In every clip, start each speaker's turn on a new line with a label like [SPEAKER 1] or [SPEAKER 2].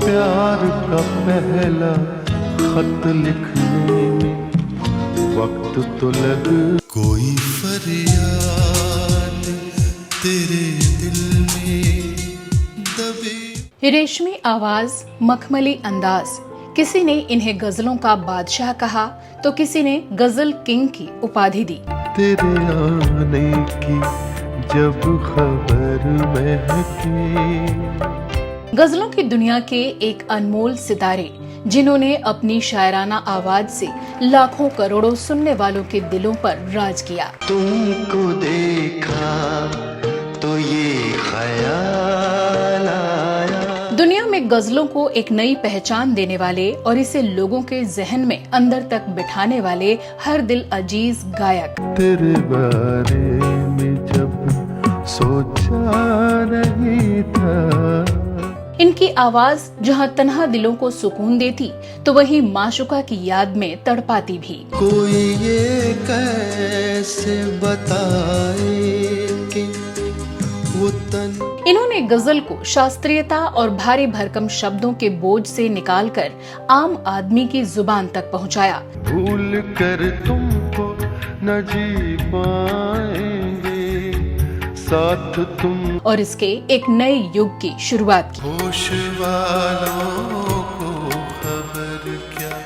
[SPEAKER 1] प्यार का पहला खत लिखने में वक्त तो लग। कोई फरियाद तेरे दिल में दबे।
[SPEAKER 2] रेशमी आवाज, मखमली अंदाज, किसी ने इन्हें गजलों का बादशाह कहा तो किसी ने गजल किंग की उपाधि दी।
[SPEAKER 1] तेरे आने की जब खबर महके।
[SPEAKER 2] गजलों की दुनिया के एक अनमोल सितारे जिन्होंने अपनी शायराना आवाज से लाखों करोड़ों सुनने वालों के दिलों पर राज किया।
[SPEAKER 1] तुमको देखा तो ये ख्याल आया।
[SPEAKER 2] दुनिया में गजलों को एक नई पहचान देने वाले और इसे लोगों के जहन में अंदर तक बिठाने वाले हर दिल अजीज गायक।
[SPEAKER 1] तेरे बारे में जब सोचा नहीं था।
[SPEAKER 2] इनकी आवाज जहां तन्हा दिलों को सुकून देती तो वहीं माशुका की याद में तड़पाती भी।
[SPEAKER 1] कोई ये कैसे बताए कि वो तन।
[SPEAKER 2] इन्होंने गजल को शास्त्रीयता और भारी भरकम शब्दों के बोझ से निकालकर आम आदमी की जुबान तक पहुंचाया।
[SPEAKER 1] भूल कर तुमको न जी पाएंगे साथ तुम।
[SPEAKER 2] और इसके एक नए युग की शुरुआत की।
[SPEAKER 1] होश वालों को खबर क्या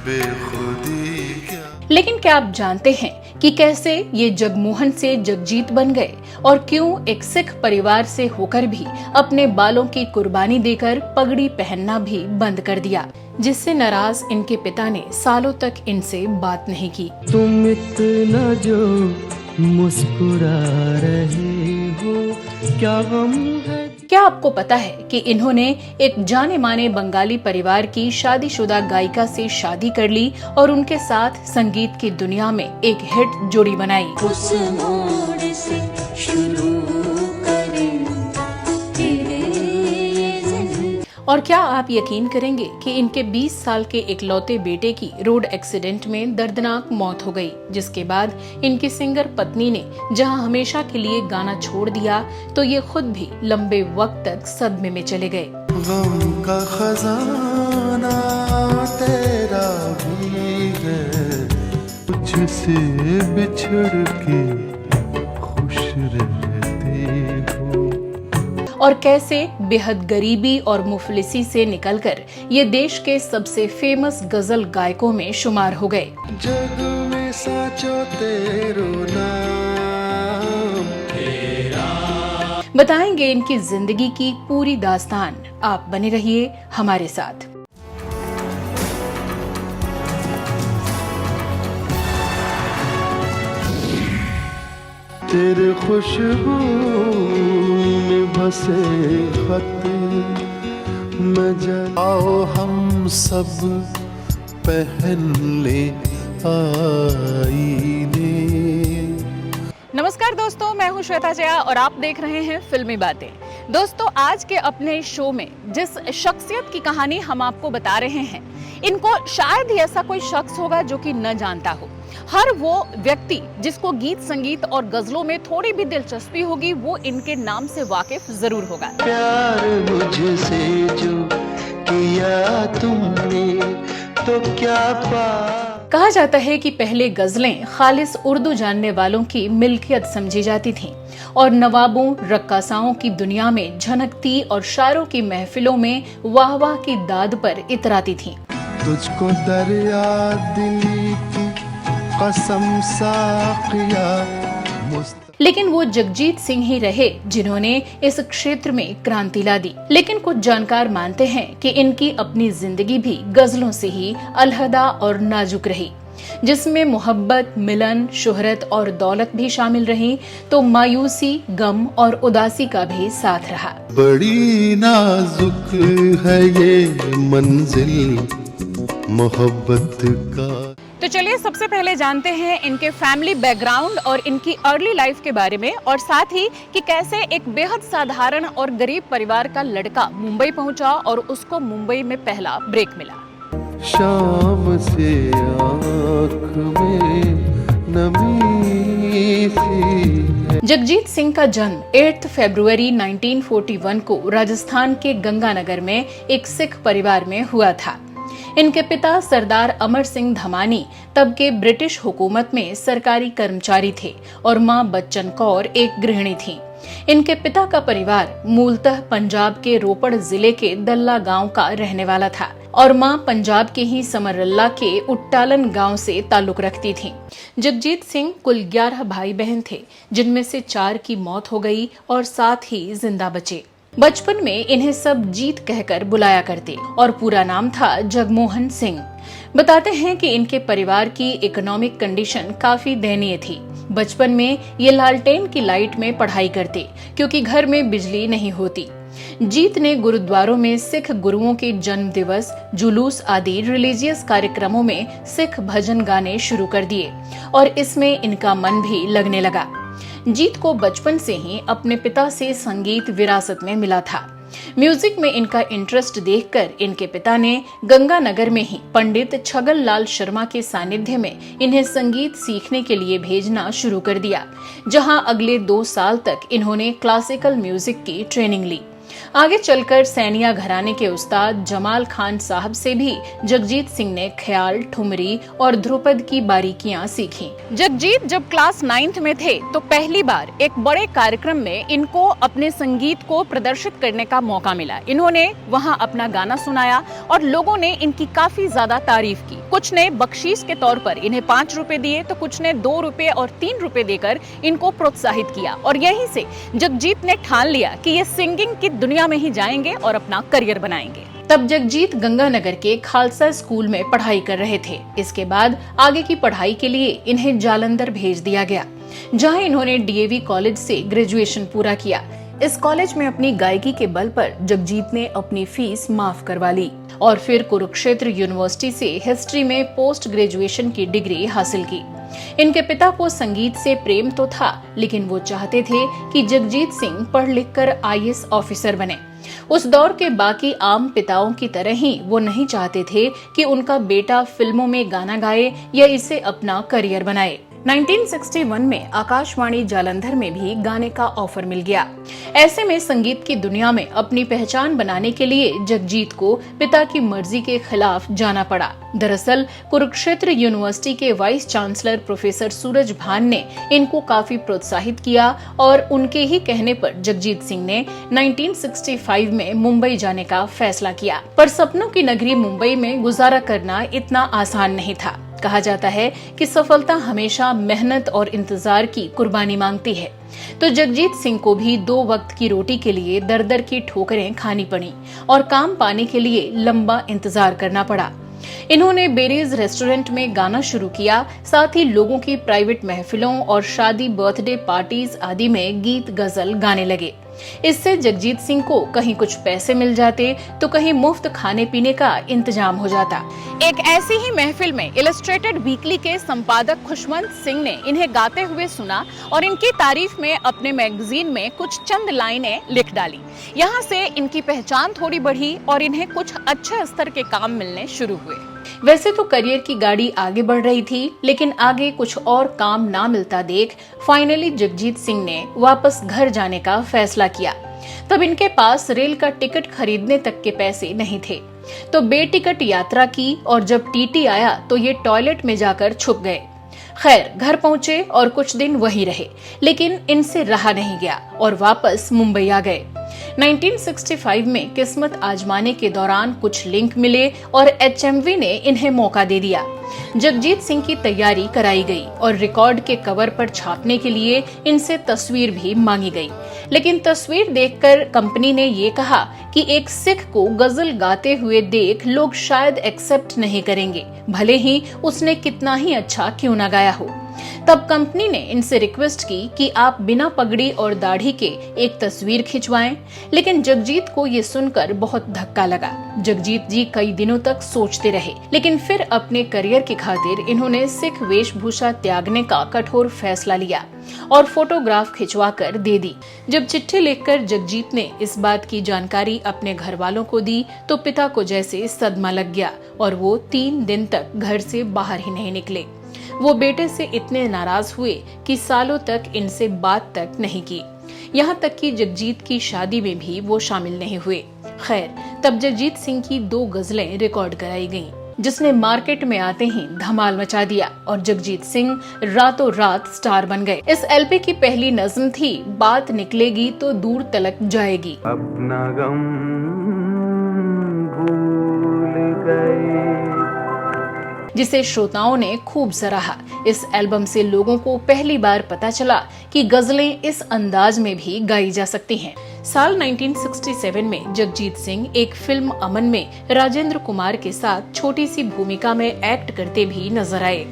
[SPEAKER 1] बेखुदी क्या।
[SPEAKER 2] लेकिन क्या आप जानते हैं कि कैसे ये जगमोहन से जगजीत बन गए और क्यों एक सिख परिवार से होकर भी अपने बालों की कुर्बानी देकर पगड़ी पहनना भी बंद कर दिया, जिससे नाराज इनके पिता ने सालों तक इनसे बात नहीं की।
[SPEAKER 1] तुम इतना जो मुस्कुरा रहे हो क्या गम है।
[SPEAKER 2] क्या आपको पता है कि इन्होंने एक जाने माने बंगाली परिवार की शादीशुदा गायिका से शादी कर ली और उनके साथ संगीत की दुनिया में एक हिट जोड़ी बनाई।
[SPEAKER 3] उस मोड़ से शुरू करें तेरे ज़िंदगी।
[SPEAKER 2] और क्या आप यकीन करेंगे कि इनके 20 साल के इकलौते बेटे की रोड एक्सीडेंट में दर्दनाक मौत हो गई, जिसके बाद इनकी सिंगर पत्नी ने जहां हमेशा के लिए गाना छोड़ दिया तो ये खुद भी लंबे वक्त तक सदमे में चले गए।
[SPEAKER 1] गम का खजाना तेरा भी है मुझसे बिछड़ के खुश रहते हो।
[SPEAKER 2] और कैसे बेहद गरीबी और मुफलिसी से निकलकर ये देश के सबसे फेमस गजल गायकों में शुमार हो गए।
[SPEAKER 1] जग में साचो तेरो नाम
[SPEAKER 2] बताएंगे इनकी जिंदगी की पूरी दास्तान। आप बने रहिए हमारे साथ।
[SPEAKER 1] तेरे खुशबू में बसे खत में जाओ हम सब पहन ले आईने।
[SPEAKER 2] नमस्कार दोस्तों, मैं हूं श्वेता जया और आप देख रहे हैं फिल्मी बातें। दोस्तों, आज के अपने शो में जिस शख्सियत की कहानी हम आपको बता रहे हैं, इनको शायद ही ऐसा कोई शख्स होगा जो कि न जानता हो। हर वो व्यक्ति जिसको गीत संगीत और गजलों में थोड़ी भी दिलचस्पी होगी वो इनके नाम से वाकिफ जरूर होगा।
[SPEAKER 1] प्यार मुझसे जो किया तुमने तो क्या पा।
[SPEAKER 2] कहा जाता है कि पहले गजलें खालिस उर्दू जानने वालों की मिल्कियत समझी जाती थीं और नवाबों रक्कासाओं की दुनिया में झनकती और शायरों की महफिलों में वाह वाह की दाद पर इतराती थीं।
[SPEAKER 1] तुझको दरिया दिली की कसम साक़िया।
[SPEAKER 2] लेकिन वो जगजीत सिंह ही रहे जिन्होंने इस क्षेत्र में क्रांति ला दी। लेकिन कुछ जानकार मानते हैं कि इनकी अपनी जिंदगी भी गजलों से ही अलहदा और नाजुक रही, जिसमें मोहब्बत, मिलन, शोहरत और दौलत भी शामिल रही, तो मायूसी, गम और उदासी का भी साथ रहा।
[SPEAKER 1] बड़ी नाजुक है ये मंजिल मोहब्बत का।
[SPEAKER 2] तो चलिए सबसे पहले जानते हैं इनके फैमिली बैकग्राउंड और इनकी अर्ली लाइफ के बारे में, और साथ ही कि कैसे एक बेहद साधारण और गरीब परिवार का लड़का मुंबई पहुंचा और उसको मुंबई में पहला ब्रेक मिला।
[SPEAKER 1] शाम से आँख में नमी सी।
[SPEAKER 2] जगजीत सिंह का जन्म 8 फरवरी 1941 को राजस्थान के गंगानगर में एक सिख परिवार में हुआ था। इनके पिता सरदार अमर सिंह धमानी तब के ब्रिटिश हुकूमत में सरकारी कर्मचारी थे और मां बच्चन कौर एक गृहिणी थीं। इनके पिता का परिवार मूलतः पंजाब के रोपड़ जिले के दल्ला गांव का रहने वाला था और मां पंजाब के ही समरल्ला के उट्टालन गांव से ताल्लुक रखती थीं। जगजीत सिंह कुल 11 भाई बहन थे, जिनमें से 4 की मौत हो गई और 7 ही जिंदा बचे। बचपन में इन्हें सब जीत कहकर बुलाया करते और पूरा नाम था जगमोहन सिंह। बताते हैं कि इनके परिवार की इकोनॉमिक कंडीशन काफी दयनीय थी। बचपन में ये लालटेन की लाइट में पढ़ाई करते क्योंकि घर में बिजली नहीं होती। जीत ने गुरुद्वारों में सिख गुरुओं के जन्म दिवस, जुलूस आदि रिलीजियस कार्यक्रमों में सिख भजन गाने शुरू कर दिए और इसमें इनका मन भी लगने लगा। जीत को बचपन से ही अपने पिता से संगीत विरासत में मिला था। म्यूजिक में इनका इंटरेस्ट देखकर इनके पिता ने गंगानगर में ही पंडित छगन लाल शर्मा के सानिध्य में इन्हें संगीत सीखने के लिए भेजना शुरू कर दिया, जहां अगले 2 साल तक इन्होंने क्लासिकल म्यूजिक की ट्रेनिंग ली। आगे चलकर सैनिया घराने के उस्ताद जमाल खान साहब से भी जगजीत सिंह ने ख्याल, ठुमरी और ध्रुपद की बारीकियां सीखी। जगजीत जब क्लास 9th में थे तो पहली बार एक बड़े कार्यक्रम में इनको अपने संगीत को प्रदर्शित करने का मौका मिला। इन्होंने वहां अपना गाना सुनाया और लोगों ने इनकी काफी ज्यादा तारीफ की। कुछ ने बख्शीश के तौर पर इन्हें 5 रुपए दिए तो कुछ ने 2 रुपए और 3 रुपए देकर इनको प्रोत्साहित किया और यहीं से जगजीत ने ठान लिया कि ये सिंगिंग की दुनिया में ही जाएंगे और अपना करियर बनाएंगे। तब जगजीत गंगानगर के खालसा स्कूल में पढ़ाई कर रहे थे। इसके बाद आगे की पढ़ाई के लिए इन्हें जालंधर भेज दिया गया, जहां इन्होंने डीएवी कॉलेज से ग्रेजुएशन पूरा किया। इस कॉलेज में अपनी गायकी के बल पर जगजीत ने अपनी फीस माफ करवा ली और फिर कुरुक्षेत्र यूनिवर्सिटी से हिस्ट्री में पोस्ट ग्रेजुएशन की डिग्री हासिल की। इनके पिता को संगीत से प्रेम तो था, लेकिन वो चाहते थे कि जगजीत सिंह पढ़ लिखकर आईएएस ऑफिसर बने। उस दौर के बाकी आम पिताओं की तरह ही वो नहीं चाहते थे कि उनका बेटा फिल्मों में गाना गाए या इसे अपना करियर बनाए। 1961 में आकाशवाणी जालंधर में भी गाने का ऑफर मिल गया। ऐसे में संगीत की दुनिया में अपनी पहचान बनाने के लिए जगजीत को पिता की मर्जी के खिलाफ जाना पड़ा। दरअसल कुरुक्षेत्र यूनिवर्सिटी के वाइस चांसलर प्रोफेसर सूरज भान ने इनको काफी प्रोत्साहित किया और उनके ही कहने पर जगजीत सिंह ने 1965 में मुंबई जाने का फैसला किया। पर सपनों की नगरी मुंबई में गुजारा करना इतना आसान नहीं था। कहा जाता है कि सफलता हमेशा मेहनत और इंतजार की कुर्बानी मांगती है। तो जगजीत सिंह को भी 2 वक्त की रोटी के लिए दर-दर की ठोकरें खानी पड़ी और काम पाने के लिए लंबा इंतजार करना पड़ा। इन्होंने बेरीज रेस्टोरेंट में गाना शुरू किया, साथ ही लोगों की प्राइवेट महफिलों और शादी, बर्थडे पार्टीज आदि में गीत गजल गाने लगे। इससे जगजीत सिंह को कहीं कुछ पैसे मिल जाते तो कहीं मुफ्त खाने पीने का इंतजाम हो जाता। एक ऐसी ही महफिल में इलस्ट्रेटेड वीकली के संपादक खुशवंत सिंह ने इन्हें गाते हुए सुना और इनकी तारीफ में अपने मैगजीन में कुछ चंद लाइनें लिख डाली। यहाँ से इनकी पहचान थोड़ी बढ़ी और इन्हें कुछ अच्छे स्तर के काम मिलने शुरू हुए। वैसे तो करियर की गाड़ी आगे बढ़ रही थी, लेकिन आगे कुछ और काम ना मिलता देख फाइनली जगजीत सिंह ने वापस घर जाने का फैसला किया। तब इनके पास रेल का टिकट खरीदने तक के पैसे नहीं थे, तो बेटिकट यात्रा की और जब टीटी आया तो ये टॉयलेट में जाकर छुप गए। खैर घर पहुंचे और कुछ दिन वहीं रहे, लेकिन इनसे रहा नहीं गया और वापस मुंबई आ गए। 1965 में किस्मत आजमाने के दौरान कुछ लिंक मिले और एचएमवी ने इन्हें मौका दे दिया। जगजीत सिंह की तैयारी कराई गई और रिकॉर्ड के कवर पर छापने के लिए इनसे तस्वीर भी मांगी गई, लेकिन तस्वीर देखकर कंपनी ने ये कहा कि एक सिख को गजल गाते हुए देख लोग शायद एक्सेप्ट नहीं करेंगे, भले ही उसने कितना ही अच्छा क्यों ना गाया हो। तब कंपनी ने इनसे रिक्वेस्ट की कि आप बिना पगड़ी और दाढ़ी के एक तस्वीर खिंचवाएं, लेकिन जगजीत को ये सुनकर बहुत धक्का लगा। जगजीत जी कई दिनों तक सोचते रहे, लेकिन फिर अपने करियर की खातिर इन्होंने सिख वेशभूषा त्यागने का कठोर फैसला लिया और फोटोग्राफ खिंचवा कर दे दी। जब चिट्ठी लिखकर जगजीत ने इस बात की जानकारी अपने घर वालों को दी तो पिता को जैसे सदमा लग गया और वो 3 दिन तक घर से बाहर ही नहीं निकले। वो बेटे से इतने नाराज हुए कि सालों तक इनसे बात तक नहीं की। यहाँ तक कि जगजीत की शादी में भी वो शामिल नहीं हुए। खैर, तब जगजीत सिंह की 2 गजलें रिकॉर्ड कराई गईं, जिसने मार्केट में आते ही धमाल मचा दिया और जगजीत सिंह रातों रात स्टार बन गए। इस एलपी की पहली नज्म थी बात निकलेगी तो दूर तलक जाएगी।
[SPEAKER 1] अपना गम भूल गए,
[SPEAKER 2] जिसे श्रोताओं ने खूब सराहा। इस एल्बम से लोगों को पहली बार पता चला कि गजलें इस अंदाज में भी गाई जा सकती हैं। साल 1967 में जगजीत सिंह एक फिल्म अमन में राजेंद्र कुमार के साथ छोटी सी भूमिका में एक्ट करते भी नजर आए।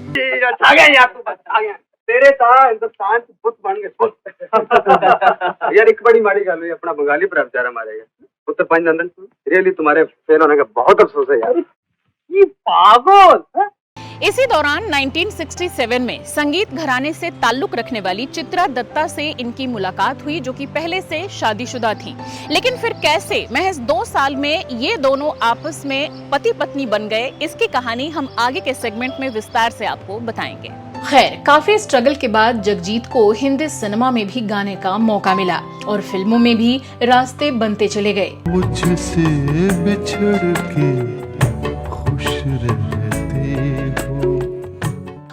[SPEAKER 4] तेरे हिंदुस्तान बुत बन गए यार, एक बड़ी माड़ी गल हुई, अपना बंगाली पर बेचारा मारेगा पुत्र पंज नंदन। रियली तुम्हारे फेल होने का बहुत अफसोस है यार, ये पागल।
[SPEAKER 2] इसी दौरान 1967 में संगीत घराने से ताल्लुक रखने वाली चित्रा दत्ता से इनकी मुलाकात हुई, जो कि पहले से शादीशुदा थी। लेकिन फिर कैसे महज 2 साल में ये दोनों आपस में पति पत्नी बन गए, इसकी कहानी हम आगे के सेगमेंट में विस्तार से आपको बताएंगे। खैर, काफी स्ट्रगल के बाद जगजीत को हिंदी सिनेमा में भी गाने का मौका मिला और फिल्मों में भी रास्ते बनते चले गए।
[SPEAKER 1] मुझसे बिछड़ के खुश रहते हो।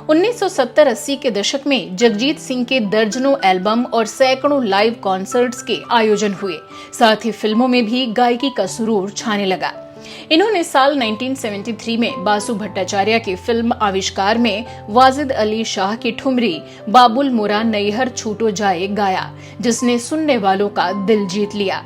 [SPEAKER 2] 1970-80 के दशक में जगजीत सिंह के दर्जनों एल्बम और सैकड़ों लाइव कॉन्सर्ट्स के आयोजन हुए। साथ ही फिल्मों में भी गायकी का सुरूर छाने लगा। इन्होंने साल 1973 में बासु भट्टाचार्य की फिल्म आविष्कार में वाजिद अली शाह की ठुमरी बाबुल मोरा नैहर छूटो जाए गाया, जिसने सुनने वालों का दिल जीत लिया।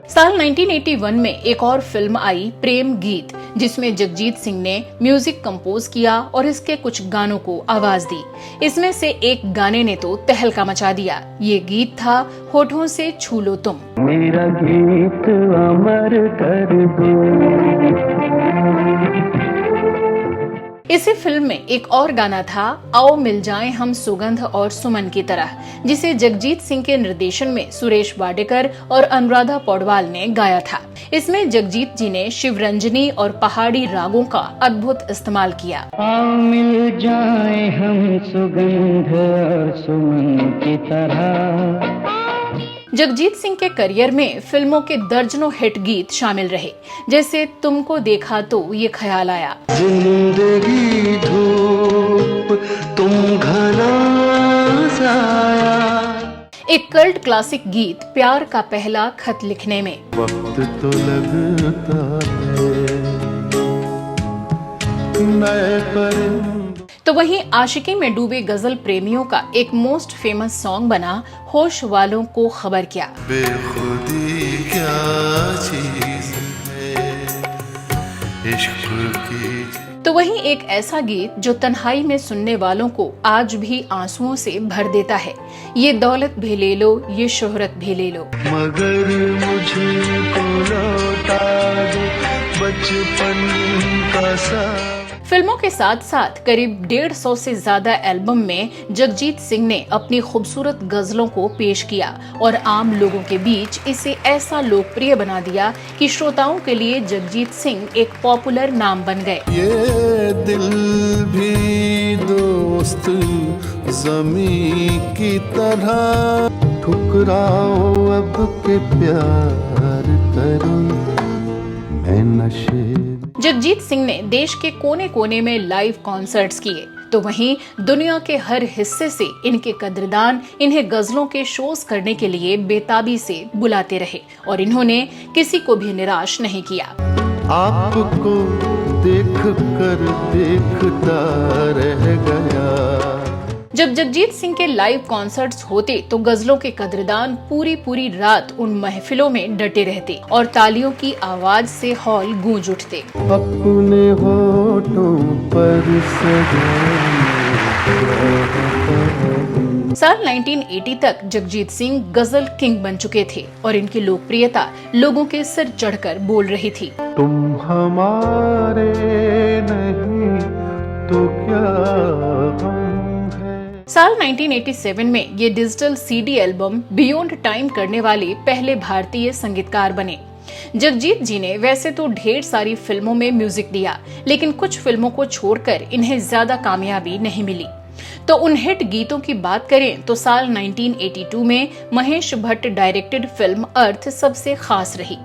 [SPEAKER 2] साल 1981 में एक और फिल्म आई प्रेम गीत, जिसमें जगजीत सिंह ने म्यूजिक कंपोज किया और इसके कुछ गानों को आवाज दी। इसमें से एक गाने ने तो तहलका मचा दिया। ये गीत था होठों से छू लो तुम।
[SPEAKER 1] मेरा गीत अमर कर दो।
[SPEAKER 2] इसी फिल्म में एक और गाना था आओ मिल जाएं हम सुगंध और सुमन की तरह, जिसे जगजीत सिंह के निर्देशन में सुरेश वाडेकर और अनुराधा पौडवाल ने गाया था। इसमें जगजीत जी ने शिवरंजनी और पहाड़ी रागों का अद्भुत इस्तेमाल किया।
[SPEAKER 5] आओ मिल जाएं हम सुगंध और सुमन की तरह।
[SPEAKER 2] जगजीत सिंह के करियर में फिल्मों के दर्जनों हिट गीत शामिल रहे, जैसे तुमको देखा तो ये ख्याल आया,
[SPEAKER 1] जिंदगी धूप तुम घना साया,
[SPEAKER 2] एक कल्ट क्लासिक गीत प्यार का पहला खत लिखने में,
[SPEAKER 1] वक्त तो लगता है नए परिंदे।
[SPEAKER 2] तो वहीं आशिकी में डूबे गजल प्रेमियों का एक मोस्ट फेमस सॉन्ग बना होश वालों को खबर क्या।
[SPEAKER 1] बेखुदी क्या चीज है इश्क की।
[SPEAKER 2] तो वहीं एक ऐसा गीत जो तन्हाई में सुनने वालों को आज भी आंसुओं से भर देता है, ये दौलत भी ले लो ये शोहरत भी ले लो,
[SPEAKER 1] मगर मुझे को लौटा दो बचपन का सा।
[SPEAKER 2] फिल्मों के साथ साथ करीब 150 से ज्यादा एल्बम में जगजीत सिंह ने अपनी खूबसूरत गजलों को पेश किया और आम लोगों के बीच इसे ऐसा लोकप्रिय बना दिया कि श्रोताओं के लिए जगजीत सिंह एक पॉपुलर नाम बन गए।
[SPEAKER 1] ये दिल भी दोस्त ज़मीं की तरह ठुकराओ अब के प्यार करो मैं नशे।
[SPEAKER 2] जगजीत सिंह ने देश के कोने कोने में लाइव कॉन्सर्ट्स किए, तो वहीं दुनिया के हर हिस्से से इनके कद्रदान इन्हें गजलों के शोज करने के लिए बेताबी से बुलाते रहे और इन्होंने किसी को भी निराश नहीं किया।
[SPEAKER 1] आपको देख कर देखता रह गया।
[SPEAKER 2] जब जगजीत सिंह के लाइव कॉन्सर्ट्स होते तो गजलों के कद्रदान पूरी रात उन महफिलों में डटे रहते और तालियों की आवाज से हॉल गूंज उठते।
[SPEAKER 1] अपने होठों पर
[SPEAKER 2] साल 1980 तक जगजीत सिंह गजल किंग बन चुके थे और इनकी लोकप्रियता लोगों के सिर चढ़कर बोल रही थी।
[SPEAKER 1] तुम हमारे नहीं तो क्या हम।
[SPEAKER 2] साल 1987 में ये digital CD album beyond time करने वाले पहले भारतीय संगीतकार बने। जगजीत जी ने वैसे तो ढेर सारी फिल्मों में म्यूजिक दिया, लेकिन कुछ फिल्मों को छोड़कर इन्हें ज्यादा कामयाबी नहीं मिली। तो उन हिट गीतों की बात करें तो साल 1982 में महेश भट्ट डायरेक्टेड फिल्म अर्थ सबसे खास रही।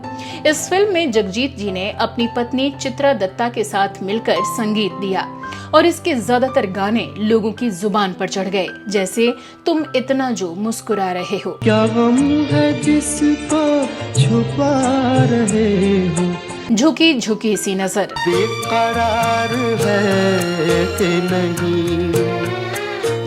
[SPEAKER 2] इस फिल्म में जगजीत जी ने अपनी पत्नी चित्रा दत्ता के साथ मिलकर संगीत दिया और इसके ज्यादातर गाने लोगों की जुबान पर चढ़ गए, जैसे तुम इतना जो मुस्कुरा रहे हो,
[SPEAKER 1] क्या गम है जिसको छुपा रहे हो,
[SPEAKER 2] झुकी झुकी सी नजर,
[SPEAKER 1] बेकरार है कि नहीं,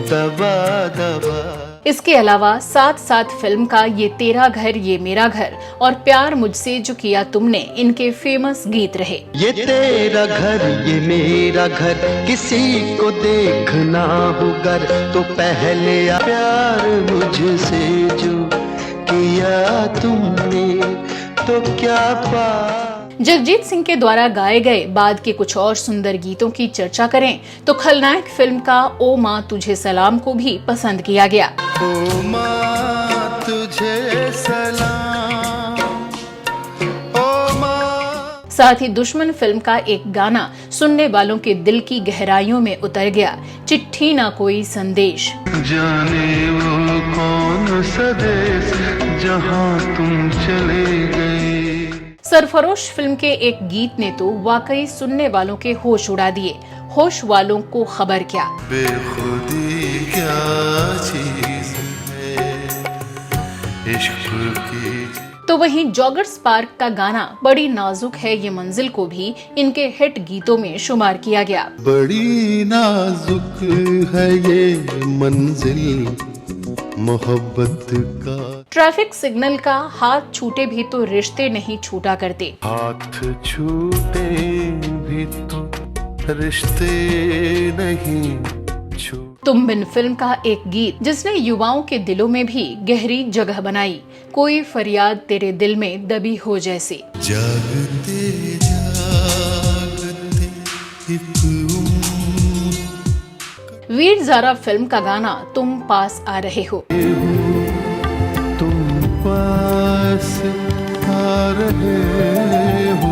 [SPEAKER 1] दबा दबा।
[SPEAKER 2] इसके अलावा साथ साथ फिल्म का ये तेरा घर ये मेरा घर और प्यार मुझसे जो किया तुमने इनके फेमस गीत रहे।
[SPEAKER 1] ये तेरा घर ये मेरा घर, किसी को देखना हो घर तो पहले प्यार मुझसे जो किया तुमने तो क्या पा।
[SPEAKER 2] जगजीत सिंह के द्वारा गाए गए बाद के कुछ और सुंदर गीतों की चर्चा करें तो खलनायक फिल्म का ओ माँ तुझे सलाम को भी पसंद किया गया।
[SPEAKER 1] ओ माँ तुझे सलाम, ओ माँ।
[SPEAKER 2] साथ ही दुश्मन फिल्म का एक गाना सुनने वालों के दिल की गहराइयों में उतर गया, चिट्ठी ना कोई संदेश,
[SPEAKER 1] जाने वो कौन सा देश जहाँ तुम चले गए।
[SPEAKER 2] सरफरोश फिल्म के एक गीत ने तो वाकई सुनने वालों के होश उड़ा दिए, होश वालों को खबर क्या,
[SPEAKER 1] बेखुदी क्या चीज है इश्क की।
[SPEAKER 2] तो वहीं जॉगर्स पार्क का गाना बड़ी नाजुक है ये मंजिल को भी इनके हिट गीतों में शुमार किया गया।
[SPEAKER 1] बड़ी नाजुक है ये मंजिल मोहब्बत का,
[SPEAKER 2] ट्रैफिक सिग्नल का हाथ छूटे भी तो रिश्ते नहीं छूटा करते,
[SPEAKER 1] हाथ छूटे भी तो रिश्ते नहीं छूटे।
[SPEAKER 2] तुम बिन फिल्म का एक गीत जिसने युवाओं के दिलों में भी गहरी जगह बनाई, कोई फरियाद तेरे दिल में दबी हो जैसे,
[SPEAKER 1] जागते जागते एक
[SPEAKER 2] वीर ज़ारा फिल्म का गाना तुम पास आ रहे हो,
[SPEAKER 1] तुम पास आ रहे हो।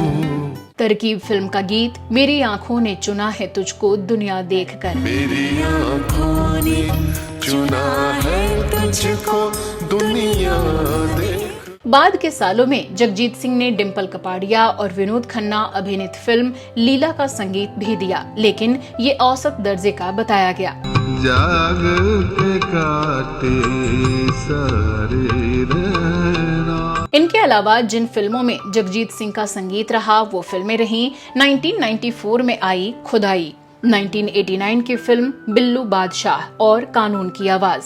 [SPEAKER 2] तरकीब फिल्म का गीत मेरी आंखों ने चुना है तुझको दुनिया देखकर,
[SPEAKER 1] मेरी आँखों ने चुना है तुझको दुनिया देख।
[SPEAKER 2] बाद के सालों में जगजीत सिंह ने डिम्पल कपाड़िया और विनोद खन्ना अभिनीत फिल्म लीला का संगीत भी दिया, लेकिन ये औसत दर्जे का बताया गया।
[SPEAKER 1] जागते काटे सारे रहना।
[SPEAKER 2] इनके अलावा जिन फिल्मों में जगजीत सिंह का संगीत रहा वो फिल्में रहीं 1994 में आई खुदाई, 1989 की फिल्म बिल्लू बादशाह और कानून की आवाज,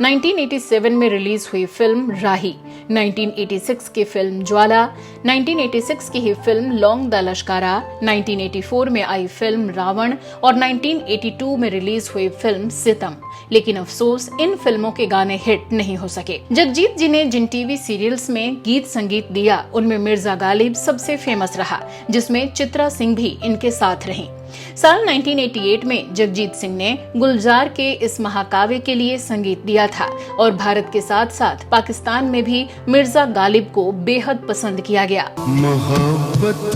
[SPEAKER 2] 1987 में रिलीज हुई फिल्म राही, 1986 की फिल्म ज्वाला, 1986 की ही फिल्म लौंग द लश्कारा, 1984 में आई फिल्म रावण और 1982 में रिलीज हुई फिल्म सितम। लेकिन अफसोस इन फिल्मों के गाने हिट नहीं हो सके। जगजीत जी ने जिन टीवी सीरियल्स में गीत संगीत दिया उनमें मिर्जा गालिब सबसे फेमस रहा, जिसमें चित्रा सिंह भी इनके साथ रहीं। साल 1988 में जगजीत सिंह ने गुलजार के इस महाकाव्य के लिए संगीत दिया था और भारत के साथ साथ पाकिस्तान में भी मिर्जा गालिब को बेहद पसंद किया गया।
[SPEAKER 1] मोहब्बत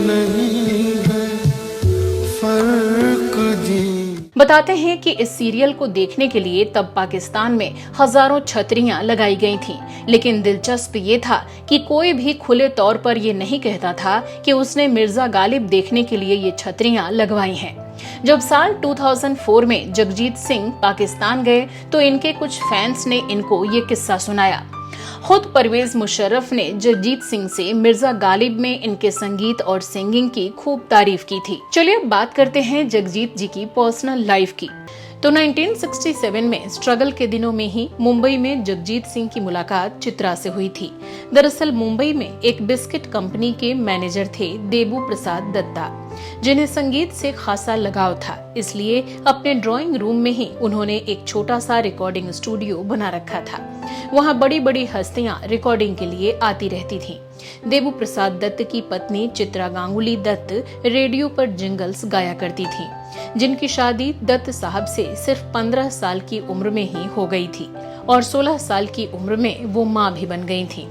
[SPEAKER 1] नहीं है फर्क जी।
[SPEAKER 2] बताते हैं कि इस सीरियल को देखने के लिए तब पाकिस्तान में हजारों छतरियां लगाई गई थीं, लेकिन दिलचस्प ये था कि कोई भी खुले तौर पर ये नहीं कहता था कि उसने मिर्जा गालिब देखने के लिए ये छतरियां लगवाई हैं। जब साल 2004 में जगजीत सिंह पाकिस्तान गए तो इनके कुछ फैंस ने इनको ये किस्सा सुनाया। खुद परवेज मुशर्रफ ने जगजीत सिंह से मिर्जा गालिब में इनके संगीत और सिंगिंग की खूब तारीफ की थी। चलिए अब बात करते हैं जगजीत जी की पर्सनल लाइफ की। तो 1967 में स्ट्रगल के दिनों में ही मुंबई में जगजीत सिंह की मुलाकात चित्रा से हुई थी। दरअसल मुंबई में एक बिस्किट कंपनी के मैनेजर थे देबू प्रसाद दत्ता, जिन्हें संगीत से खासा लगाव था, इसलिए अपने ड्राइंग रूम में ही उन्होंने एक छोटा सा रिकॉर्डिंग स्टूडियो बना रखा था। वहाँ बड़ी बड़ी हस्तियां रिकॉर्डिंग के लिए आती रहती थीं। देबू प्रसाद दत्त की पत्नी चित्रा गांगुली दत्त रेडियो पर जिंगल्स गाया करती थीं, जिनकी शादी दत्त साहब से सिर्फ 15 साल की उम्र में ही हो गई थी और 16 साल की उम्र में वो मां भी बन गई थीं।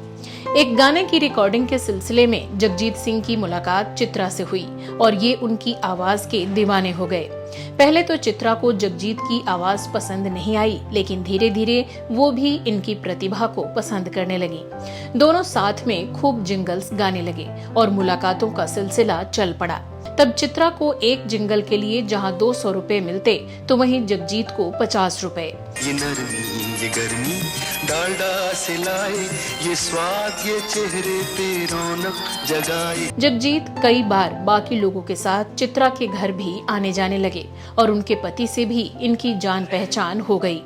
[SPEAKER 2] एक गाने की रिकॉर्डिंग के सिलसिले में जगजीत सिंह की मुलाकात चित्रा से हुई और ये उनकी आवाज के दीवाने हो गए। पहले तो चित्रा को जगजीत की आवाज पसंद नहीं आई, लेकिन धीरे धीरे वो भी इनकी प्रतिभा को पसंद करने लगी। दोनों साथ में खूब जिंगल्स गाने लगे और मुलाकातों का सिलसिला चल पड़ा। तब चित्रा को एक जिंगल के लिए जहां 200 रुपए मिलते तो वहीं जगजीत को 50 रुपए।
[SPEAKER 1] ये नरमी, ये गर्मी डालडा से लाए, ये स्वाद, ये चेहरे पे रौनक जगाए।
[SPEAKER 2] जगजीत कई बार बाकी लोगों के साथ चित्रा के घर भी आने जाने लगे और उनके पति से भी इनकी जान पहचान हो गई।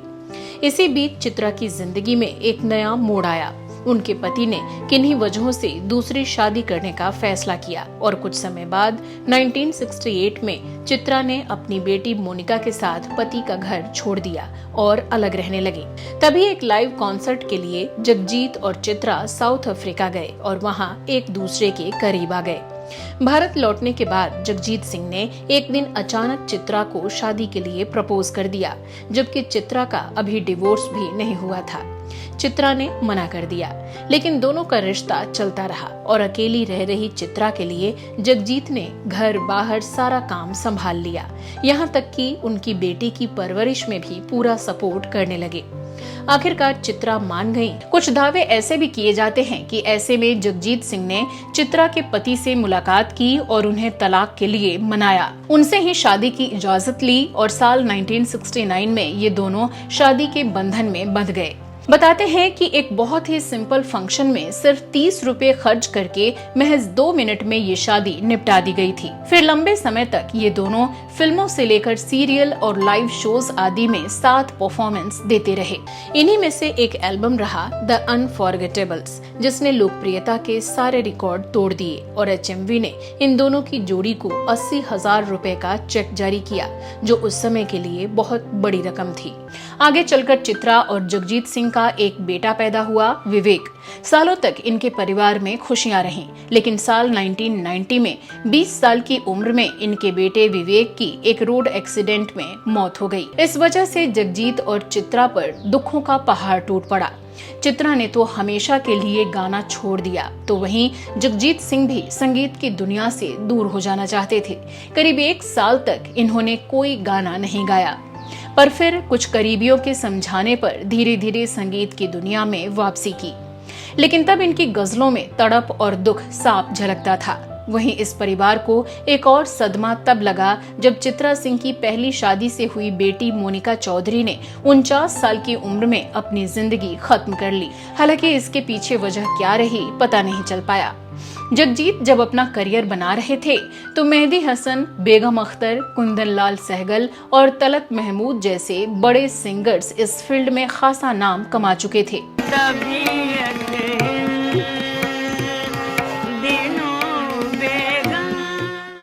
[SPEAKER 2] इसी बीच चित्रा की जिंदगी में एक नया मोड़ आया। उनके पति ने किन्हीं वजहों से दूसरी शादी करने का फैसला किया और कुछ समय बाद 1968 में चित्रा ने अपनी बेटी मोनिका के साथ पति का घर छोड़ दिया और अलग रहने लगी। तभी एक लाइव कॉन्सर्ट के लिए जगजीत और चित्रा साउथ अफ्रीका गए और वहां एक दूसरे के करीब आ गए। भारत लौटने के बाद जगजीत सिंह ने एक दिन अचानक चित्रा को शादी के लिए प्रपोज कर दिया, जबकि चित्रा का अभी डिवोर्स भी नहीं हुआ था। चित्रा ने मना कर दिया, लेकिन दोनों का रिश्ता चलता रहा और अकेली रह रही चित्रा के लिए जगजीत ने घर बाहर सारा काम संभाल लिया। यहाँ तक कि उनकी बेटी की परवरिश में भी पूरा सपोर्ट करने लगे। आखिरकार चित्रा मान गई। कुछ दावे ऐसे भी किए जाते हैं कि ऐसे में जगजीत सिंह ने चित्रा के पति से मुलाकात की और उन्हें तलाक के लिए मनाया। उनसे ही शादी की इजाजत ली और साल 1969 में ये दोनों शादी के बंधन में बंध गए। बताते हैं कि एक बहुत ही सिंपल फंक्शन में सिर्फ 30 रुपए खर्च करके महज 2 मिनट में ये शादी निपटा दी गई थी। फिर लंबे समय तक ये दोनों फिल्मों से लेकर सीरियल और लाइव शोज आदि में साथ परफॉर्मेंस देते रहे। इन्हीं में से एक एल्बम रहा द अनफॉरगेटेबल्स, जिसने लोकप्रियता के सारे रिकॉर्ड तोड़ दिए और HMV ने इन दोनों की जोड़ी को 80,000 रुपए का चेक जारी किया, जो उस समय के लिए बहुत बड़ी रकम थी। आगे चलकर चित्रा और जगजीत सिंह का एक बेटा पैदा हुआ, विवेक। सालों तक इनके परिवार में खुशियां रहीं, लेकिन साल 1990 में 20 साल की उम्र में इनके बेटे विवेक की एक रोड एक्सीडेंट में मौत हो गई। इस वजह से जगजीत और चित्रा पर दुखों का पहाड़ टूट पड़ा। चित्रा ने तो हमेशा के लिए गाना छोड़ दिया, तो वहीं जगजीत सिंह भी संगीत की दुनिया से दूर हो जाना चाहते थे। करीब 1 साल तक इन्होंने कोई गाना नहीं गाया, पर फिर कुछ करीबियों के समझाने पर धीरे धीरे संगीत की दुनिया में वापसी की। लेकिन तब इनकी गजलों में तड़प और दुख साफ झलकता था। वहीं इस परिवार को एक और सदमा तब लगा जब चित्रा सिंह की पहली शादी से हुई बेटी मोनिका चौधरी ने 49 साल की उम्र में अपनी जिंदगी खत्म कर ली। हालांकि इसके पीछे वजह क्या रही पता नहीं चल पाया। जगजीत जब अपना करियर बना रहे थे तो मेहदी हसन, बेगम अख्तर, कुंदन लाल सहगल और तलत महमूद जैसे बड़े सिंगर्स इस फील्ड में खासा नाम कमा चुके थे।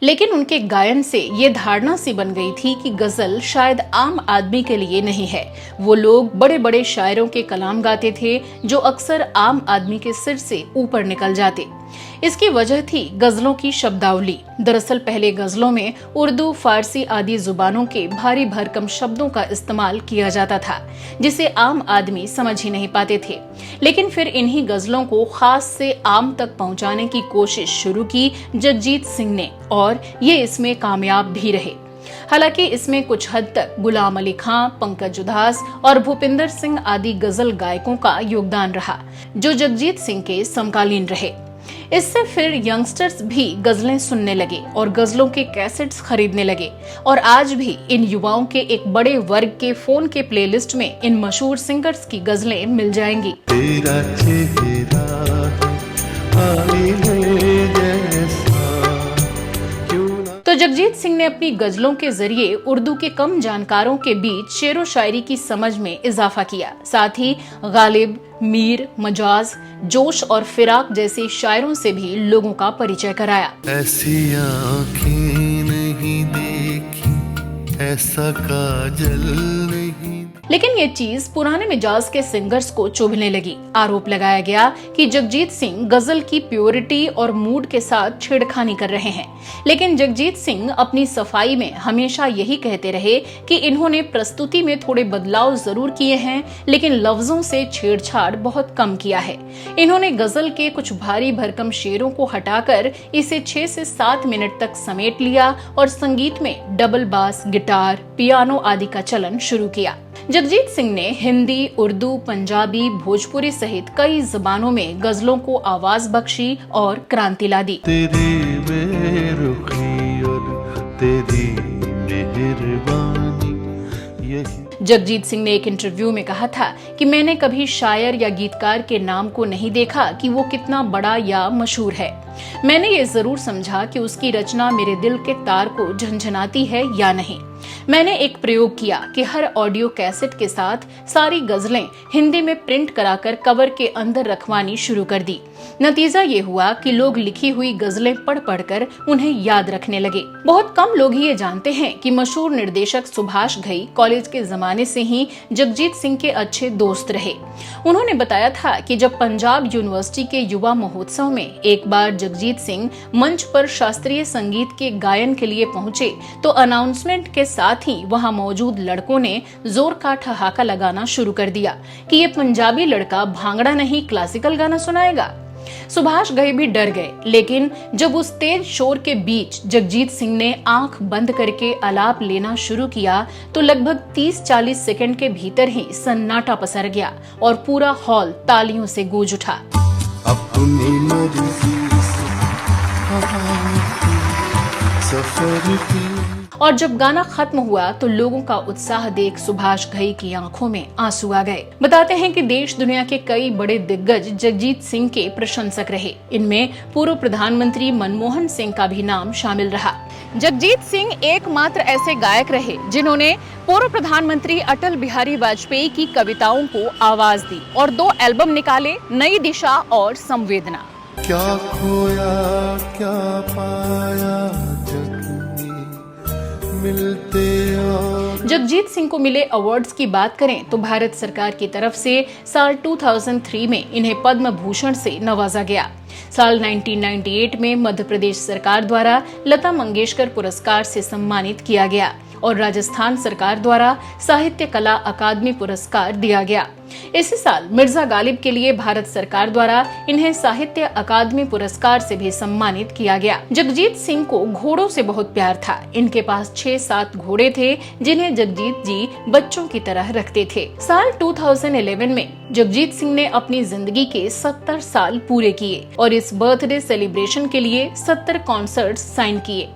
[SPEAKER 2] लेकिन उनके गायन से ये धारणा सी बन गई थी कि गजल शायद आम आदमी के लिए नहीं है। वो लोग बड़े बड़े शायरों के कलाम गाते थे जो अक्सर आम आदमी के सिर से ऊपर निकल जाते। इसकी वजह थी गजलों की शब्दावली। दरअसल पहले गजलों में उर्दू, फारसी आदि जुबानों के भारी भरकम शब्दों का इस्तेमाल किया जाता था, जिसे आम आदमी समझ ही नहीं पाते थे। लेकिन फिर इन्हीं गजलों को खास से आम तक पहुंचाने की कोशिश शुरू की जगजीत सिंह ने और ये इसमें कामयाब भी रहे। हालांकि इसमें कुछ हद तक गुलाम अली खां, पंकज उधास और भूपिंदर सिंह आदि गजल गायकों का योगदान रहा, जो जगजीत सिंह के समकालीन रहे। इससे फिर यंगस्टर्स भी गजलें सुनने लगे और गजलों के कैसेट्स खरीदने लगे और आज भी इन युवाओं के एक बड़े वर्ग के फोन के प्लेलिस्ट में इन मशहूर सिंगर्स की गजलें मिल जाएंगी।
[SPEAKER 1] तेरा चेहरा आईने जैसा क्यों ना।
[SPEAKER 2] तो जगजीत सिंह ने अपनी गजलों के जरिए उर्दू के कम जानकारों के बीच शेरो शायरी की समझ में इजाफा किया। साथ ही गालिब, मीर, मजाज, जोश और फिराक जैसे शायरों से भी लोगों का परिचय कराया।
[SPEAKER 1] ऐसी आँखें नहीं देखी, ऐसा काजल नहीं।
[SPEAKER 2] लेकिन ये चीज पुराने मिजाज के सिंगर्स को चुभने लगी। आरोप लगाया गया कि जगजीत सिंह गजल की प्योरिटी और मूड के साथ छेड़खानी कर रहे हैं। लेकिन जगजीत सिंह अपनी सफाई में हमेशा यही कहते रहे कि इन्होंने प्रस्तुति में थोड़े बदलाव जरूर किए हैं, लेकिन लफ्जों से छेड़छाड़ बहुत कम किया है। इन्होंने गजल के कुछ भारी भरकम शेरों को हटाकर इसे 6 से 7 मिनट तक समेट लिया और संगीत में डबल बास, गिटार, पियानो आदि का चलन शुरू किया। जगजीत सिंह ने हिंदी, उर्दू, पंजाबी, भोजपुरी सहित कई जबानों में गजलों को आवाज बख्शी और क्रांति ला दी।
[SPEAKER 1] तेरी बेरुखी और तेरी मेहरबानी यही।
[SPEAKER 2] जगजीत सिंह ने एक इंटरव्यू में कहा था कि मैंने कभी शायर या गीतकार के नाम को नहीं देखा कि वो कितना बड़ा या मशहूर है। मैंने ये जरूर समझा कि उसकी रचना मेरे दिल के तार को झंझनाती है या नहीं। मैंने एक प्रयोग किया कि हर ऑडियो कैसेट के साथ सारी गजलें हिंदी में प्रिंट कराकर कवर के अंदर रखवानी शुरू कर दी। नतीजा ये हुआ कि लोग लिखी हुई गजलें पढ़ पढ़कर उन्हें याद रखने लगे। बहुत कम लोग ही ये जानते हैं कि मशहूर निर्देशक सुभाष घई कॉलेज के जमाने से ही जगजीत सिंह के अच्छे दोस्त रहे। उन्होंने बताया था कि जब पंजाब यूनिवर्सिटी के युवा महोत्सव में एक बार जगजीत सिंह मंच पर शास्त्रीय संगीत के गायन के लिए पहुंचे तो अनाउंसमेंट के साथ ही वहां मौजूद लड़कों ने जोर का ठहाका लगाना शुरू कर दिया कि ये पंजाबी लड़का भांगड़ा नहीं क्लासिकल गाना सुनाएगा। सुभाष घई भी डर गए, लेकिन जब उस तेज शोर के बीच जगजीत सिंह ने आंख बंद करके आलाप लेना शुरू किया तो लगभग 30-40 सेकंड के भीतर ही सन्नाटा पसर गया और पूरा हॉल तालियों से गूंज उठा।
[SPEAKER 1] अपनी मर्जी से सफर की।
[SPEAKER 2] और जब गाना खत्म हुआ तो लोगों का उत्साह देख सुभाष घई की आंखों में आंसू आ गए। बताते हैं कि देश दुनिया के कई बड़े दिग्गज जगजीत सिंह के प्रशंसक रहे। इनमें पूर्व प्रधानमंत्री मनमोहन सिंह का भी नाम शामिल रहा। जगजीत सिंह एकमात्र ऐसे गायक रहे जिन्होंने पूर्व प्रधानमंत्री अटल बिहारी वाजपेयी की कविताओं को आवाज दी और 2 एल्बम निकाले, नई दिशा और संवेदना।
[SPEAKER 1] क्या खोया क्या पाया मिलते और।
[SPEAKER 2] जगजीत सिंह को मिले अवार्ड्स की बात करें तो भारत सरकार की तरफ से साल 2003 में इन्हें पद्म भूषण से नवाजा गया। साल 1998 में मध्य प्रदेश सरकार द्वारा लता मंगेशकर पुरस्कार से सम्मानित किया गया और राजस्थान सरकार द्वारा साहित्य कला अकादमी पुरस्कार दिया गया। इसी साल मिर्जा गालिब के लिए भारत सरकार द्वारा इन्हें साहित्य अकादमी पुरस्कार से भी सम्मानित किया गया। जगजीत सिंह को घोड़ों से बहुत प्यार था। इनके पास 6-7 घोड़े थे जिन्हें जगजीत जी बच्चों की तरह रखते थे। साल 2011 में जगजीत सिंह ने अपनी जिंदगी के 70 साल पूरे किए और इस बर्थडे सेलिब्रेशन के लिए 70 कॉन्सर्ट्स साइन किए।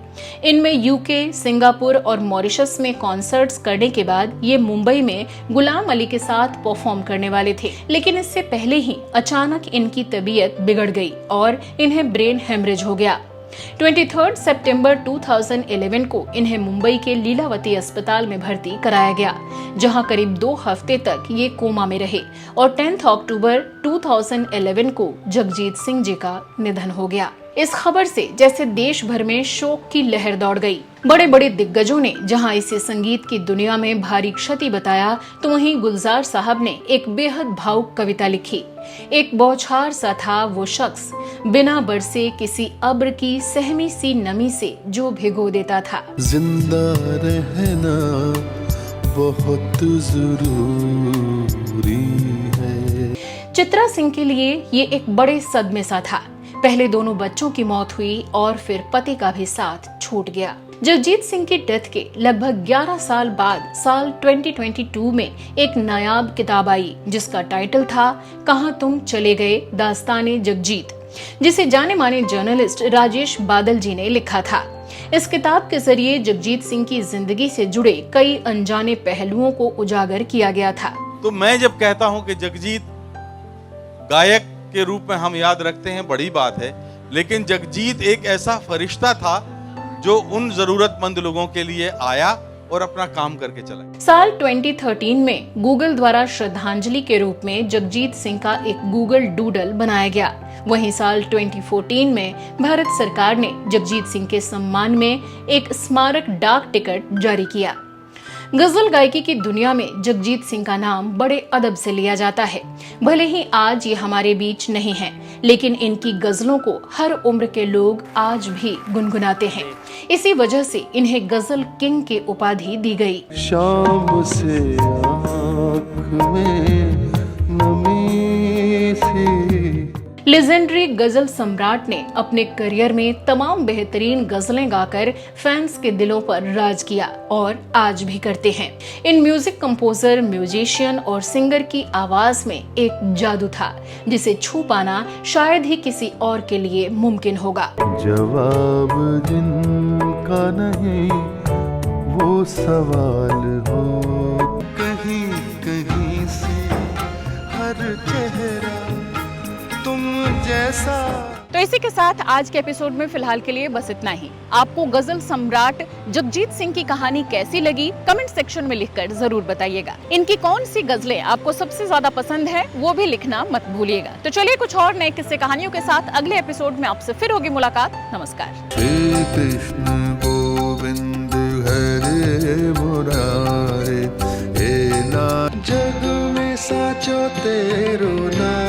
[SPEAKER 2] इनमें यूके, सिंगापुर और मॉरिशस में कॉन्सर्ट्स करने के बाद ये मुंबई में गुलाम अली के साथ परफॉर्म करने वाले थे, लेकिन इससे पहले ही अचानक इनकी तबीयत बिगड़ गई और इन्हें ब्रेन हेमरेज हो गया। 23 सितंबर 2011 को इन्हें मुंबई के लीलावती अस्पताल में भर्ती कराया गया, जहां करीब 2 हफ्ते तक ये कोमा में रहे और 10 अक्टूबर 2011 को जगजीत सिंह जी का निधन हो गया। इस खबर से जैसे देश भर में शोक की लहर दौड़ गई। बड़े बड़े दिग्गजों ने जहां इसे संगीत की दुनिया में भारी क्षति बताया, तो वहीं गुलजार साहब ने एक बेहद भावुक कविता लिखी। एक बौछार सा था वो शख्स, बिना बरसे किसी अब्र की सहमी सी नमी से जो भिगो देता था।
[SPEAKER 1] जिंदा रहना बहुत जरूरी है।
[SPEAKER 2] चित्रा सिंह के लिए ये एक बड़े सदमे सा था। पहले दोनों बच्चों की मौत हुई और फिर पति का भी साथ छूट गया। जगजीत सिंह की डेथ के लगभग 11 साल बाद साल 2022 में एक नायाब किताब आई जिसका टाइटल था कहां तुम चले गए, दास्ताने जगजीत, जिसे जाने माने जर्नलिस्ट राजेश बादल जी ने लिखा था। इस किताब के जरिए जगजीत सिंह की जिंदगी से जुड़े कई अनजाने पहलुओं को उजागर किया गया था।
[SPEAKER 6] तो मैं जब कहता हूं कि जगजीत गायक के रूप में हम याद रखते हैं, बड़ी बात है, लेकिन जगजीत एक ऐसा फरिश्ता था जो उन जरूरतमंद लोगों के लिए आया और अपना काम करके चला।
[SPEAKER 2] साल 2013 में गूगल द्वारा श्रद्धांजलि के रूप में जगजीत सिंह का एक गूगल डूडल बनाया गया। वहीं साल 2014 में भारत सरकार ने जगजीत सिंह के सम्मान में एक स्मारक डाक टिकट जारी किया। गजल गायकी की दुनिया में जगजीत सिंह का नाम बड़े अदब से लिया जाता है। भले ही आज ये हमारे बीच नहीं हैं, लेकिन इनकी गजलों को हर उम्र के लोग आज भी गुनगुनाते हैं। इसी वजह से इन्हें गजल किंग की उपाधि दी गई।
[SPEAKER 1] शाम से आँख में नमी सी।
[SPEAKER 2] लेजेंडरी गजल सम्राट ने अपने करियर में तमाम बेहतरीन गजलें गाकर फैंस के दिलों पर राज किया और आज भी करते हैं। इन म्यूजिक कंपोजर, म्यूजिशियन और सिंगर की आवाज में एक जादू था जिसे छू पाना शायद ही किसी और के लिए मुमकिन होगा।
[SPEAKER 1] जवाब जिनका नहीं वो सवाल हो, कहीं कहीं से हर चेहरा तुम जैसा।
[SPEAKER 2] तो इसी के साथ आज के एपिसोड में फिलहाल के लिए बस इतना ही। आपको गजल सम्राट जगजीत सिंह की कहानी कैसी लगी कमेंट सेक्शन में लिखकर जरूर बताइएगा। इनकी कौन सी गजलें आपको सबसे ज्यादा पसंद है वो भी लिखना मत भूलिएगा। तो चलिए कुछ और नए किस्से कहानियों के साथ अगले एपिसोड में आपसे फिर होगी मुलाकात। नमस्कार।
[SPEAKER 1] कृष्ण गोविंद हरे मुरारे, जग में साचो तेरो नाम।